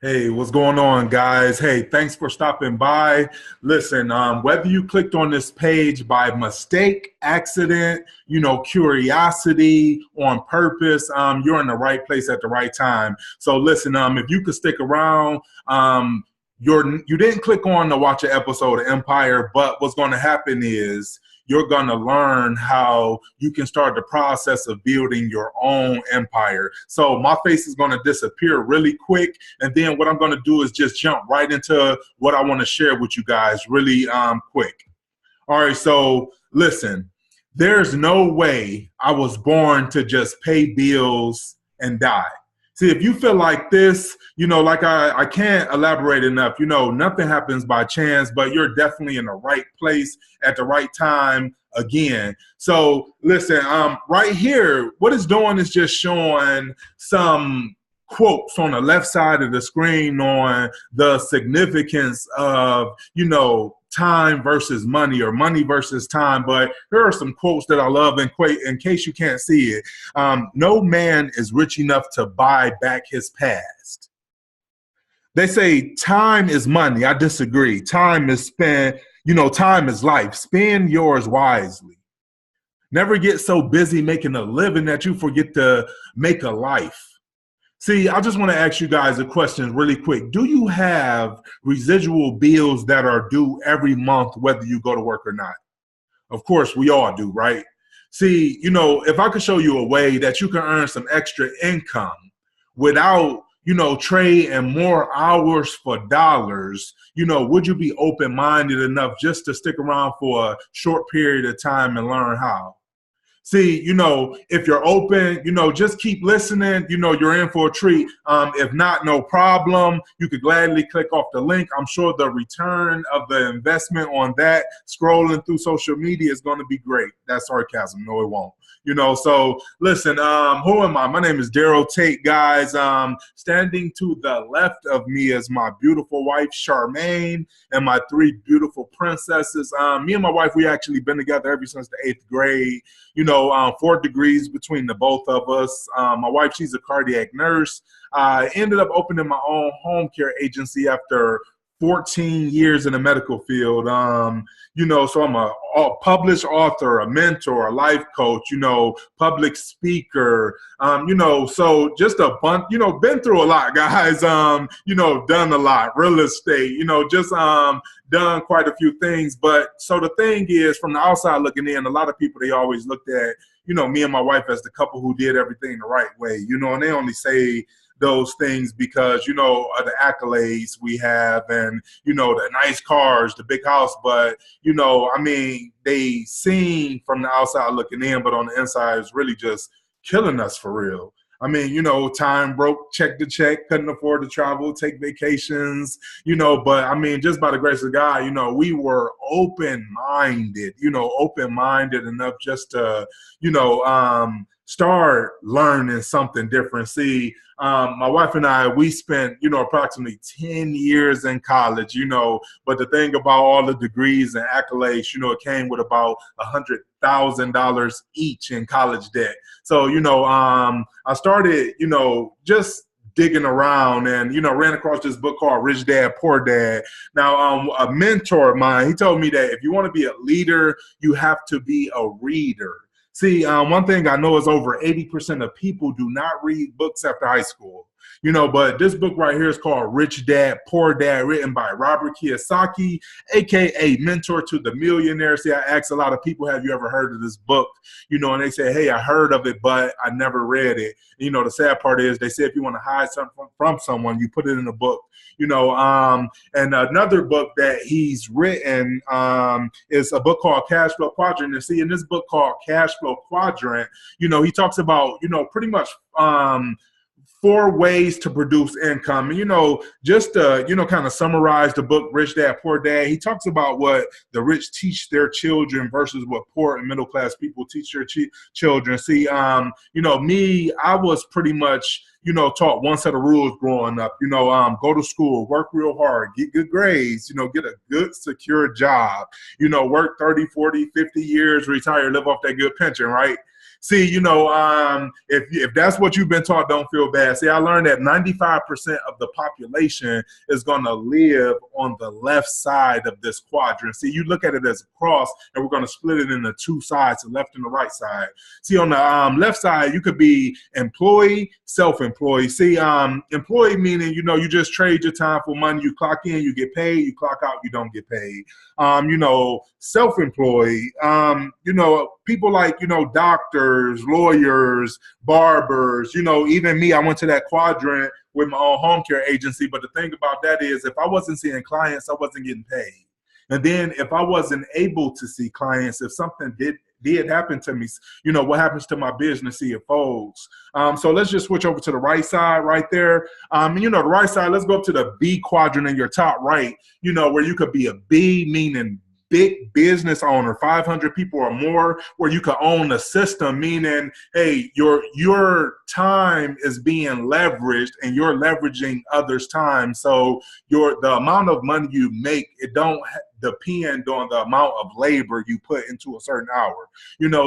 Hey, what's going on, guys? Hey, thanks for stopping by. Listen, whether you clicked on this page by mistake, accident, curiosity, on purpose, you're in the right place at the right time. So, listen, if you could stick around, you didn't click on to watch an episode of Empire, but what's going to happen is you're going to learn how you can start the process of building your own empire. So my face is going to disappear really quick. And then what I'm going to do is just jump right into what I want to share with you guys really quick. All right. So listen, there's no way I was born to just pay bills and die. See, if you feel like this, like I can't elaborate enough, nothing happens by chance, but you're definitely in the right place at the right time again. So listen, right here, what it's doing is just showing some quotes on the left side of the screen on the significance of, time versus money or money versus time. But here are some quotes that I love in case you can't see it. No man is rich enough to buy back his past. They say time is money. I disagree. Time is spent, time is life. Spend yours wisely. Never get so busy making a living that you forget to make a life. See, I just want to ask you guys a question really quick. Do you have residual bills that are due every month, whether you go to work or not? Of course, we all do, right? See, if I could show you a way that you can earn some extra income without, trading more hours for dollars, would you be open-minded enough just to stick around for a short period of time and learn how? See, if you're open, just keep listening. You're in for a treat. If not, no problem. You could gladly click off the link. I'm sure the return of the investment on that scrolling through social media is going to be great. That's sarcasm. No, it won't. So listen, who am I? My name is Daryl Tate, guys. Standing to the left of me is my beautiful wife, Charmaine, and my three beautiful princesses. Me and my wife, we actually been together ever since the 8th grade. 4 degrees between the both of us. My wife, she's a cardiac nurse. I ended up opening my own home care agency after 14 years in the medical field. So I'm a published author, a mentor, a life coach, public speaker, so just a bunch, been through a lot, guys, done a lot, real estate, just done quite a few things. But so the thing is, from the outside looking in, a lot of people, they always looked at, me and my wife as the couple who did everything the right way, and they only say those things because, of the accolades we have and, the nice cars, the big house. But, they seem from the outside looking in, but on the inside, it's really just killing us for real. Time broke, check to check, couldn't afford to travel, take vacations, but just by the grace of God, we were open-minded enough just to, start learning something different. See, my wife and I, we spent, approximately 10 years in college, but the thing about all the degrees and accolades, it came with about $100,000 each in college debt. So, I started, just digging around and, ran across this book called Rich Dad, Poor Dad. Now, a mentor of mine, he told me that if you want to be a leader, you have to be a reader. See, one thing I know is over 80% of people do not read books after high school. But this book right here is called Rich Dad, Poor Dad, written by Robert Kiyosaki, aka Mentor to the Millionaire. See, I asked a lot of people, have you ever heard of this book? And they say, hey, I heard of it, but I never read it. The sad part is they say if you want to hide something from someone, you put it in a book. And another book that he's written is a book called Cash Flow Quadrant. And see, in this book called Cash Flow Quadrant, he talks about, pretty much 4 ways to produce income. And, just to, kind of summarize the book, Rich Dad, Poor Dad, he talks about what the rich teach their children versus what poor and middle class people teach their children. See, me, I was pretty much, taught one set of rules growing up, go to school, work real hard, get good grades, get a good, secure job, work 30, 40, 50 years, retire, live off that good pension, right? See, if that's what you've been taught, don't feel bad. See, I learned that 95% of the population is going to live on the left side of this quadrant. See, you look at it as a cross, and we're going to split it into two sides, the left and the right side. See, on the left side, you could be employee, self-employed. See, employee meaning, you just trade your time for money. You clock in, you get paid. You clock out, you don't get paid. Self-employed, people like, doctors, lawyers, barbers, even me, I went to that quadrant with my own home care agency. But the thing about that is, if I wasn't seeing clients, I wasn't getting paid. And then if I wasn't able to see clients, if something did happen to me, what happens to my business? See, it folds. So let's just switch over to the right side right there. The right side, let's go up to the B quadrant in your top right, where you could be a B, meaning big business owner, 500 people or more, where you could own a system, meaning, hey, your time is being leveraged and you're leveraging others' time. So the amount of money you make, it don't depend on the amount of labor you put into a certain hour,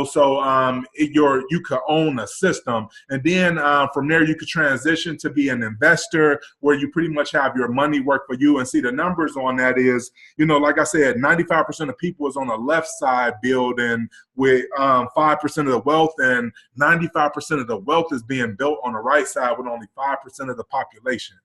so you could own a system. And then from there, you could transition to be an investor, where you pretty much have your money work for you. And see, the numbers on that is, like I said, 95% of people is on the left side building with 5% of the wealth, and 95% of the wealth is being built on the right side with only 5% of the population.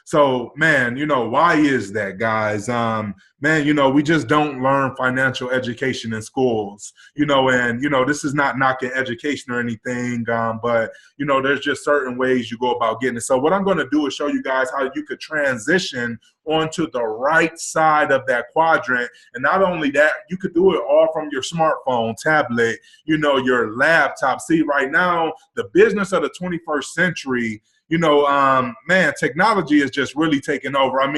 So man, why is that, guys? Man, we just don't learn financial education in schools, and this is not knocking education or anything, but there's just certain ways you go about getting it. So what I'm going to do is show you guys how you could transition onto the right side of that quadrant. And not only that, you could do it all from your smartphone, tablet, your laptop. See, right now, the business of the 21st century, man, technology is just really taking over. And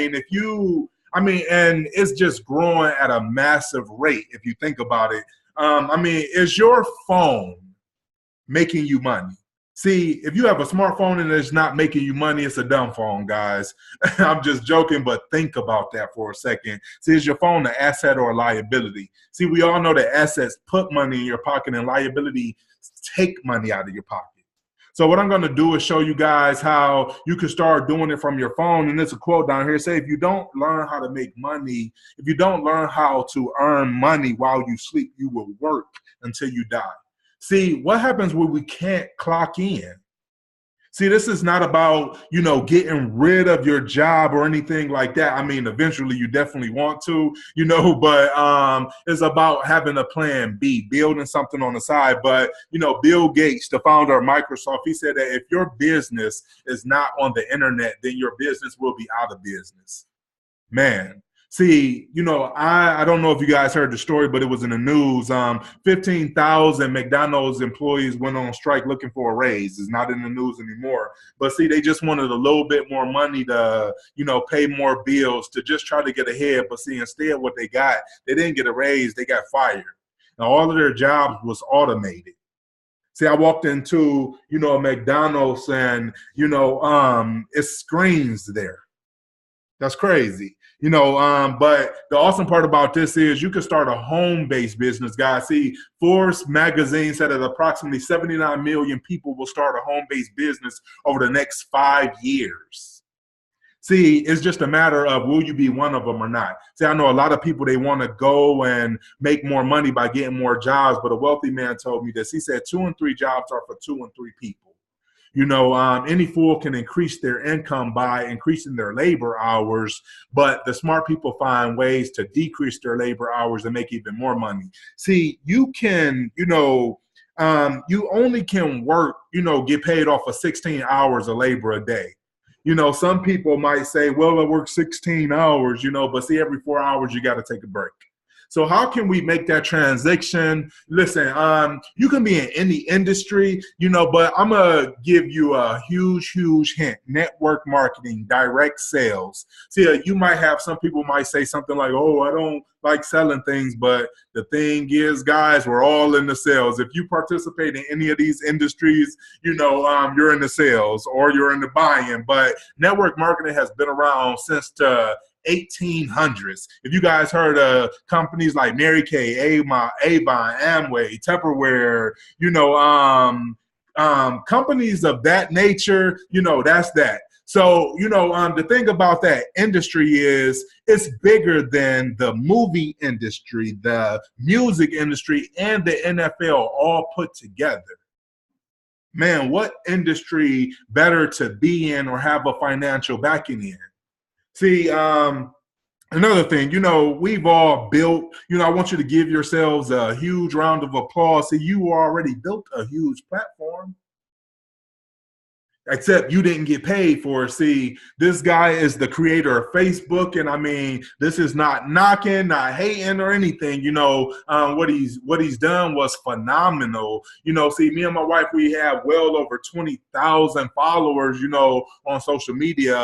it's just growing at a massive rate if you think about it. Is your phone making you money? See, if you have a smartphone and it's not making you money, it's a dumb phone, guys. I'm just joking, but think about that for a second. See, is your phone an asset or a liability? See, we all know that assets put money in your pocket and liability take money out of your pocket. So what I'm going to do is show you guys how you can start doing it from your phone. And there's a quote down here. Say, if you don't learn how to make money, if you don't learn how to earn money while you sleep, you will work until you die. See, what happens when we can't clock in? See, this is not about, getting rid of your job or anything like that. Eventually you definitely want to, but it's about having a plan B, building something on the side. But, Bill Gates, the founder of Microsoft, he said that if your business is not on the internet, then your business will be out of business. Man. See, I don't know if you guys heard the story, but it was in the news. 15,000 McDonald's employees went on strike looking for a raise. It's not in the news anymore. But see, they just wanted a little bit more money to, pay more bills, to just try to get ahead. But see, instead what they got, they didn't get a raise, they got fired. Now, all of their jobs was automated. See, I walked into, a McDonald's and, it's screens there. That's crazy. But the awesome part about this is you can start a home-based business, guys. See, Forbes magazine said that approximately 79 million people will start a home-based business over the next 5 years. See, it's just a matter of, will you be one of them or not? See, I know a lot of people, they want to go and make more money by getting more jobs, but a wealthy man told me this. He said 2 and 3 jobs are for 2 and 3 people. Any fool can increase their income by increasing their labor hours, but the smart people find ways to decrease their labor hours and make even more money. See, you can, you only can work, get paid off of 16 hours of labor a day. Some people might say, well, I work 16 hours, but see, every 4 hours, you got to take a break. So how can we make that transition? Listen, you can be in any industry, but I'm going to give you a huge hint. Network marketing, direct sales. See, you might have, some people might say something like, oh, I don't like selling things. But the thing is, guys, we're all in the sales. If you participate in any of these industries, you're in the sales or you're in the buying. But network marketing has been around since the 1800s. If you guys heard of companies like Mary Kay, Avon, Amway, Tupperware, companies of that nature, that's that. So, the thing about that industry is it's bigger than the movie industry, the music industry, and the NFL all put together. Man, what industry better to be in or have a financial backing in? See, another thing, we've all built, I want you to give yourselves a huge round of applause. See, you already built a huge platform. Except you didn't get paid for it. See, this guy is the creator of Facebook, and I mean, this is not knocking, not hating or anything. What he's done was phenomenal. See, me and my wife, we have well over 20,000 followers, on social media,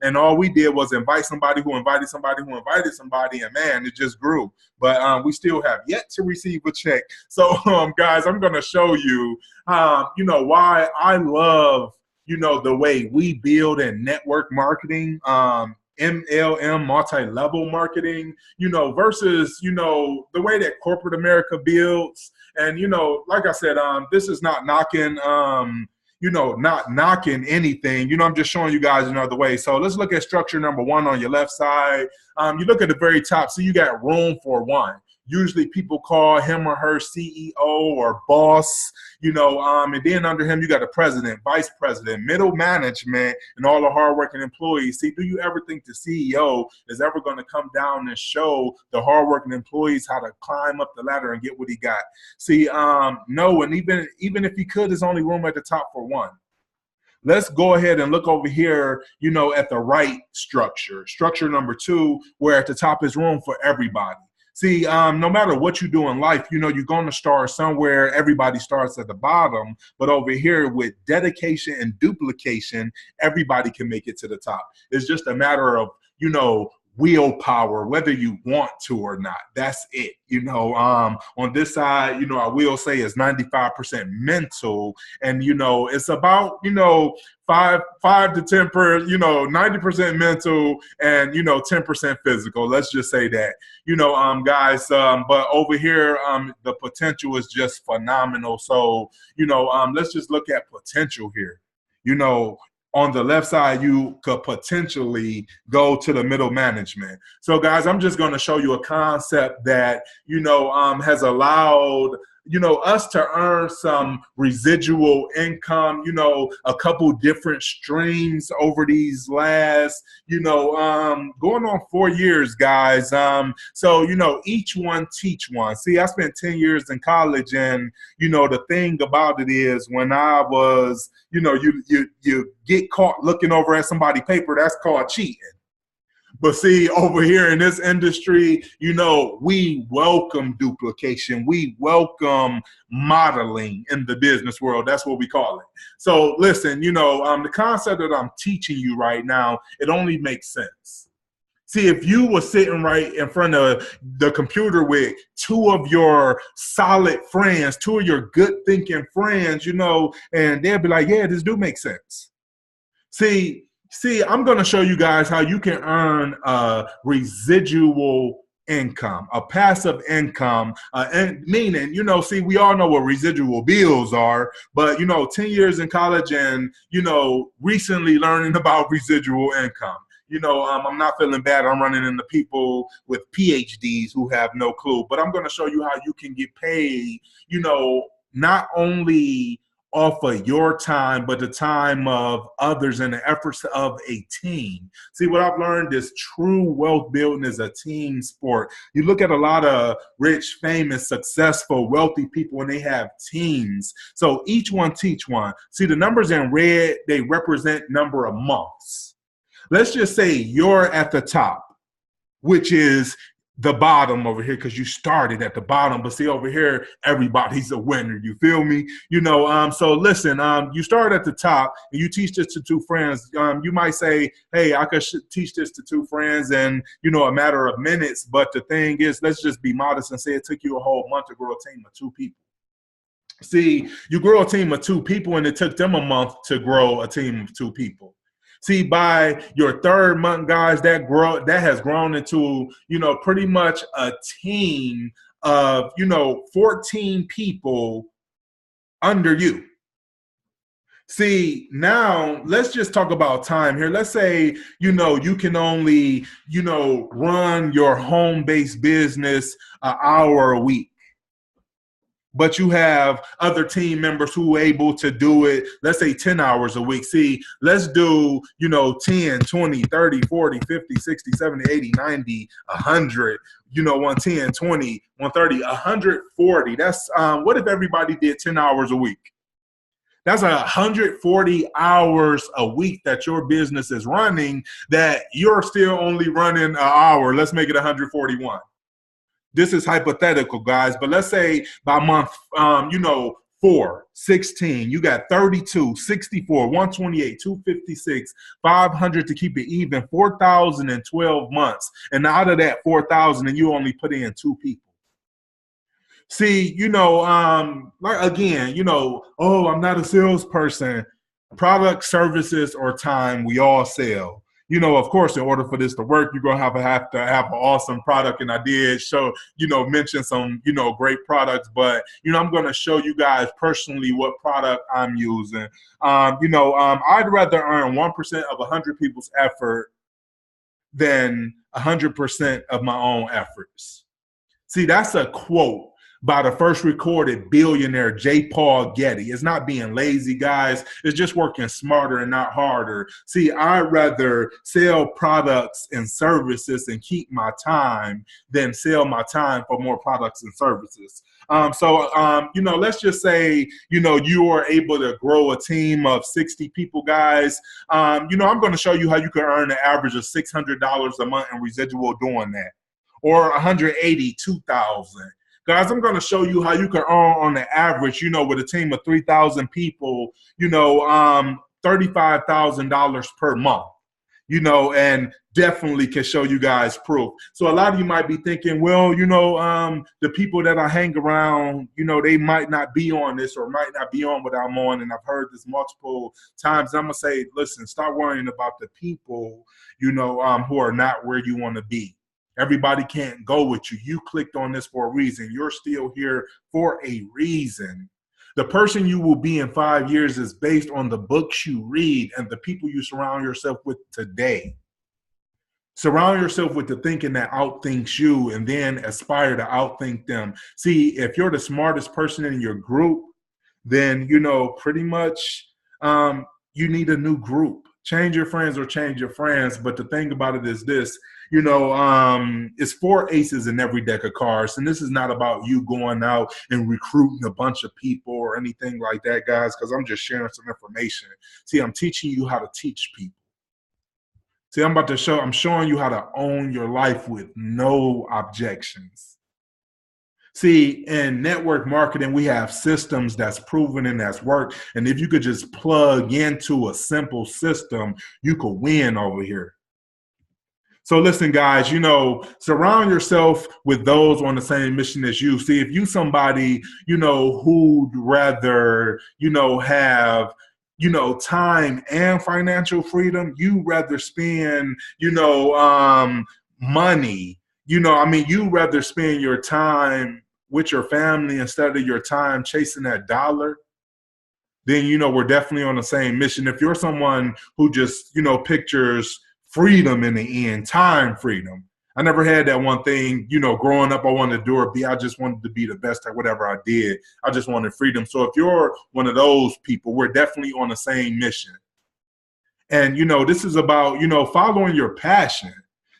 and all we did was invite somebody who invited somebody who invited somebody, and man, it just grew. But we still have yet to receive a check. So, guys, I'm going to show you, why I love, the way we build and network marketing, MLM, multi-level marketing, versus, the way that corporate America builds. And, like I said, this is not knocking, not knocking anything. I'm just showing you guys another way. So let's look at structure number one on your left side. You look at the very top, so you got room for one. Usually people call him or her CEO or boss, and then under him, you got the president, vice president, middle management, and all the hardworking employees. See, do you ever think the CEO is ever going to come down and show the hardworking employees how to climb up the ladder and get what he got? See, no, and even if he could, there's only room at the top for one. Let's go ahead and look over here, at the right structure. Structure number two, where at the top is room for everybody. See, no matter what you do in life, you're going to start somewhere. Everybody starts at the bottom. But over here with dedication and duplication, everybody can make it to the top. It's just a matter of, willpower, whether you want to or not. That's it. On this side, I will say is 95% mental, and it's about 5 to 10 per 90% mental and 10% physical. Let's just say that guys. But over here, the potential is just phenomenal. So let's just look at potential here. On the left side, you could potentially go to the middle management. So guys, I'm just going to show you a concept that, has allowed, us to earn some residual income, a couple different streams over these last, going on 4 years, guys. So, each one teach one. See, I spent 10 years in college, and, the thing about it is when I was, you get caught looking over at somebody's paper, that's called cheating. But see, over here in this industry, we welcome duplication. We welcome modeling in the business world. That's what we call it. So listen, the concept that I'm teaching you right now, it only makes sense. See, if you were sitting right in front of the computer with two of your solid friends, two of your good thinking friends, and they'll be like, yeah, this do make sense. See, I'm going to show you guys how you can earn a residual income, a passive income, and meaning, see, we all know what residual bills are, but, 10 years in college and, recently learning about residual income. I'm not feeling bad. I'm running into people with PhDs who have no clue, but I'm going to show you how you can get paid, not only off of your time, but the time of others and the efforts of a team. See, what I've learned is true wealth building is a team sport. You look at a lot of rich, famous, successful, wealthy people, and they have teams. So each one teach one. See, the numbers in red, they represent number of months. Let's just say you're at the top, which is the bottom over here, because you started at the bottom. But see, over here, everybody's a winner. You feel me? So listen, you start at the top and you teach this to two friends. You might say, hey, I could teach this to two friends in, a matter of minutes. But the thing is, let's just be modest and say it took you a whole month to grow a team of 2 people. See, you grow a team of 2 people and it took them a month to grow a team of 2 people. See, by your third month, guys, that has grown into, pretty much a team of, 14 people under you. See, now let's just talk about time here. Let's say, you can only, run your home-based business an hour a week, but you have other team members who are able to do it, let's say 10 hours a week. See, let's do, 10, 20, 30, 40, 50, 60, 70, 80, 90, 100, 110, 20, 130, 140. That's, what if everybody did 10 hours a week? That's 140 hours a week that your business is running that you're still only running an hour. Let's make it 141. This is hypothetical, guys, but let's say by month, 4, 16, you got 32, 64, 128, 256, 500 to keep it even, 4,012 months. And out of that 4,000, and you only put in 2 people. See, like again, oh, I'm not a salesperson. Product, services, or time, we all sell. Of course, in order for this to work, you're going to have to have an awesome product. And I did show, mention some, great products. But, I'm going to show you guys personally what product I'm using. I'd rather earn 1% of 100 people's effort than 100% of my own efforts. See, that's a quote by the first recorded billionaire, J. Paul Getty. It's not being lazy, guys. It's just working smarter and not harder. See, I'd rather sell products and services and keep my time than sell my time for more products and services. Let's just say, you are able to grow a team of 60 people, guys. I'm going to show you how you can earn an average of $600 a month in residual doing that, or $182,000. Guys, I'm going to show you how you can earn on the average, with a team of 3,000 people, $35,000 per month, and definitely can show you guys proof. So a lot of you might be thinking, well, the people that I hang around, they might not be on this or might not be on what I'm on. And I've heard this multiple times. I'm going to say, listen, stop worrying about the people, who are not where you want to be. Everybody can't go with you. You clicked on this for a reason. You're still here for a reason. The person you will be in 5 years is based on the books you read and the people you surround yourself with today. Surround yourself with the thinking that outthinks you and then aspire to outthink them. See, if you're the smartest person in your group, then, pretty much you need a new group. Change your friends or change your friends. But the thing about it is this, it's 4 aces in every deck of cards. And this is not about you going out and recruiting a bunch of people or anything like that, guys, because I'm just sharing some information. See, I'm teaching you how to teach people. See, I'm showing you how to own your life with no objections. See, in network marketing, we have systems that's proven and that's worked. And if you could just plug into a simple system, you could win over here. So listen, guys, surround yourself with those on the same mission as you. See, if you somebody, who'd rather, have, time and financial freedom, you rather spend, money, you rather spend your time with your family instead of your time chasing that dollar, then, we're definitely on the same mission. If you're someone who just, pictures freedom in the end, time freedom. I never had that one thing, growing up I wanted to do or be. I just wanted to be the best at whatever I did. I just wanted freedom. So if you're one of those people, we're definitely on the same mission. And, this is about, following your passion.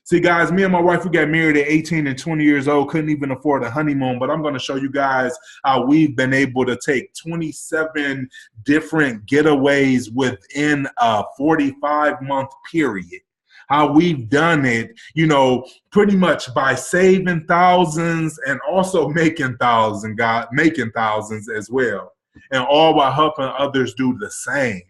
See, guys, me and my wife, we got married at 18 and 20 years old, couldn't even afford a honeymoon, but I'm going to show you guys how we've been able to take 27 different getaways within a 45-month period. How we've done it, pretty much by saving thousands and also making thousands as well. And all while helping others do the same.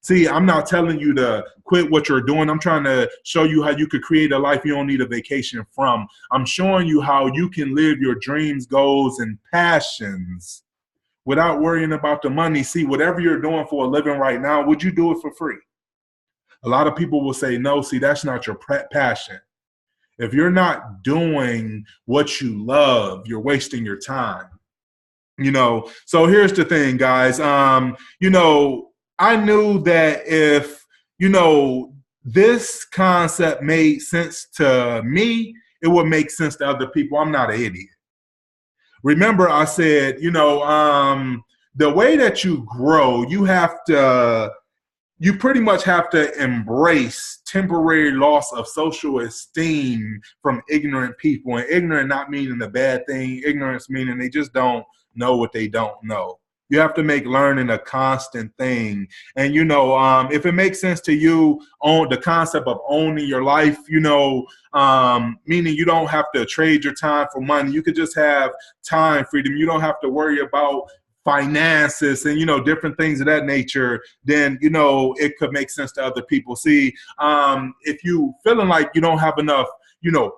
See, I'm not telling you to quit what you're doing. I'm trying to show you how you could create a life you don't need a vacation from. I'm showing you how you can live your dreams, goals, and passions without worrying about the money. See, whatever you're doing for a living right now, would you do it for free? A lot of people will say, no, see, that's not your passion. If you're not doing what you love, you're wasting your time. So here's the thing, guys. I knew that if, this concept made sense to me, it would make sense to other people. I'm not an idiot. Remember, I said, the way that you grow, you pretty much have to embrace temporary loss of social esteem from ignorant people. And ignorant not meaning a bad thing, ignorance meaning they just don't know what they don't know. You have to make learning a constant thing. And, if it makes sense to you on the concept of owning your life, meaning you don't have to trade your time for money. You could just have time freedom. You don't have to worry about finances and, different things of that nature, then, it could make sense to other people. See, if you feeling like you don't have enough,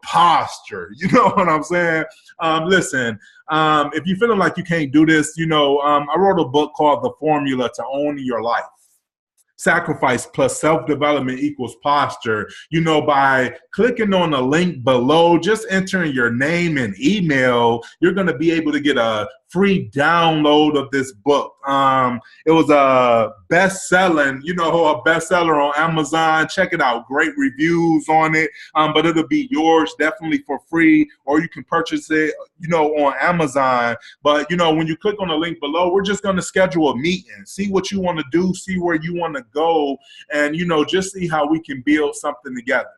posture, you know what I'm saying? Listen, if you're feeling like you can't do this, I wrote a book called The Formula to Own Your Life. Sacrifice plus self-development equals posture. By clicking on the link below, just entering your name and email, you're going to be able to get a free download of this book. It was a best-selling, a bestseller on Amazon. Check it out. Great reviews on it. But it'll be yours definitely for free, or you can purchase it, on Amazon. But, when you click on the link below, we're just going to schedule a meeting, see what you want to do, see where you want to go, and, just see how we can build something together.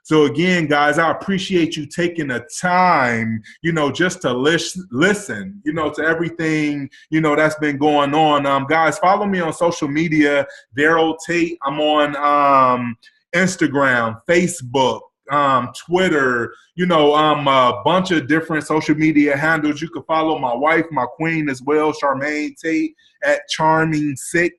So again, guys, I appreciate you taking the time, just to listen, to everything, that's been going on. Guys, follow me on social media, Daryl Tate. I'm on Instagram, Facebook, Twitter, a bunch of different social media handles. You can follow my wife, my queen as well, Charmaine Tate at Charming6,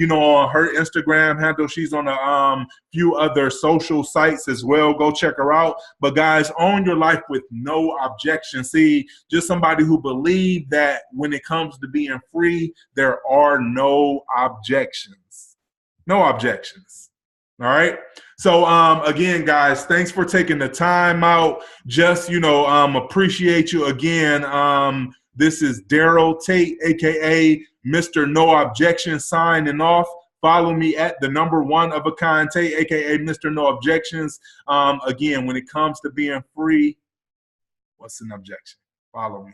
on her Instagram handle. She's on a few other social sites as well. Go check her out. But guys, own your life with no objection. See, just somebody who believes that when it comes to being free, there are no objections. No objections. All right. So, again, guys, thanks for taking the time out. Just, appreciate you again. This is Daryl Tate, a.k.a. Mr. No Objection, signing off. Follow me at the #1 of a kind Tate, a.k.a. Mr. No Objections. Again, when it comes to being free, what's an objection? Follow me.